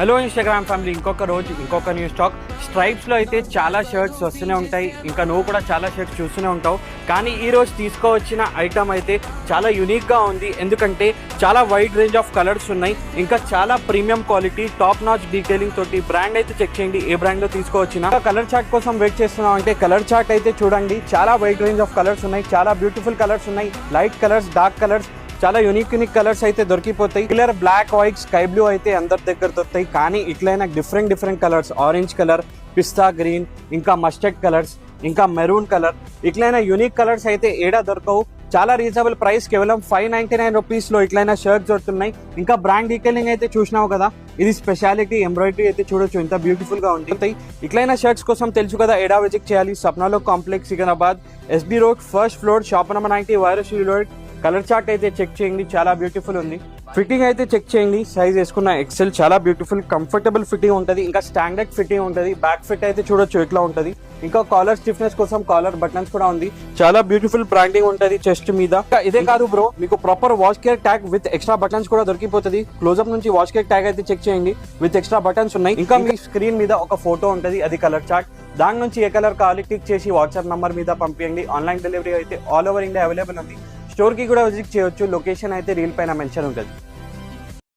Hello Instagram family, ఇంకొక రోజు ఇంకొక న్యూ స్టాక్. స్ట్రైప్స్లో అయితే చాలా షర్ట్స్ వస్తూనే ఉంటాయి, ఇంకా నువ్వు కూడా చాలా షర్ట్స్ చూస్తూనే ఉంటావు. కానీ ఈరోజు తీసుకోవచ్చిన ఐటమ్ అయితే చాలా యూనిక్గా ఉంది, ఎందుకంటే చాలా వైడ్ రేంజ్ ఆఫ్ కలర్స్ ఉన్నాయి, ఇంకా చాలా premium quality top notch detailing తోటి. బ్రాండ్ అయితే చెక్ చేయండి, ఏ బ్రాండ్లో తీసుకోవచ్చిన. కలర్ చార్ట్ కోసం వెయిట్ చేస్తున్నాం అంటే కలర్ చార్ట్ అయితే చూడండి, చాలా వైడ్ రేంజ్ ఆఫ్ కలర్స్ ఉన్నాయి, చాలా బ్యూటిఫుల్ కలర్స్ ఉన్నాయి. లైట్ కలర్స్, డార్క్ కలర్స్, చాలా యూనిక్ కలర్స్ అయితే దొరికిపోతాయి. Colour black, white, sky blue అయితే అందరి దగ్గర దొరుకుతాయి. కానీ ఇట్లైనా different colours, orange colour, pista green, ఇంకా మస్టర్డ్ కలర్స్, ఇంకా మెరూన్ కలర్, ఇట్లైనా యూనిక్ కలర్స్ అయితే ఏడా దొరకవు. చాలా రీజనబుల్ ప్రైస్, కేవలం 599 రూపీస్లో ఇట్లైనా షర్ట్స్ దొరుకుతున్నాయి. ఇంకా బ్రాండ్ డీటెయిలింగ్ అయితే చూసినావు కదా, ఇది స్పెషాలిటీ ఎంబ్రాయిడరీ అయితే చూడొచ్చు, ఎంత బ్యూటిఫుల్ గా ఉంటుంది. ఇట్లైనా షర్ట్స్ కోసం తెలుసు కదా, ఏడా విజిట్ చేయాలి. సప్నాలో complex, Secunderabad, SB road, first floor, shop number 90, వైరస్ రోడ్. కలర్ చార్ట్ అయితే చెక్ చేయండి, చాలా బ్యూటిఫుల్ ఉంది. ఫిట్టింగ్ అయితే చెక్ చేయండి, సైజ్ వేసుకున్న ఎక్సెల్, చాలా బ్యూటిఫుల్ కంఫర్టబుల్ ఫిట్టింగ్ ఉంటుంది, ఇంకా స్టాండర్డ్ ఫిట్టింగ్ ఉంటుంది. బ్యాక్ ఫిట్ అయితే చూడొచ్చు ఎట్లా ఉంటుంది. ఇంకా కాలర్ స్టిఫ్నెస్ కోసం కాలర్ బటన్స్ కూడా ఉంది, చాలా బ్యూటిఫుల్ బ్రాండింగ్ ఉంటుంది చెస్ట్ మీద. ఇదే కాదు బ్రో, మీకు proper wash care tag with extra buttons కూడా దొరికిపోతుంది. క్లోజ్అప్ నుంచి వాష్ కేర్ ట్యాగ్ అయితే చెక్ చేయండి, విత్ ఎక్స్ట్రా బటన్స్ ఉన్నాయి. ఇంకా మీ స్క్రీన్ మీద ఒక ఫోటో ఉంటుంది, అది కలర్ చార్ట్. దాని నుంచి ఏ కలర్ కావాలి క్లిక్ చేసి వాట్సాప్ నంబర్ మీద పంపించండి. ఆన్లైన్ డెలివరీ అయితే ఆల్ ఓవర్ ఇండియా అవైలబుల్ ఉంది. స్టోర్ కి కూడా విజిట్ చేయొచ్చు, లొకేషన్ అయితే రీల్ పైన మెన్షన్ ఉంటుంది.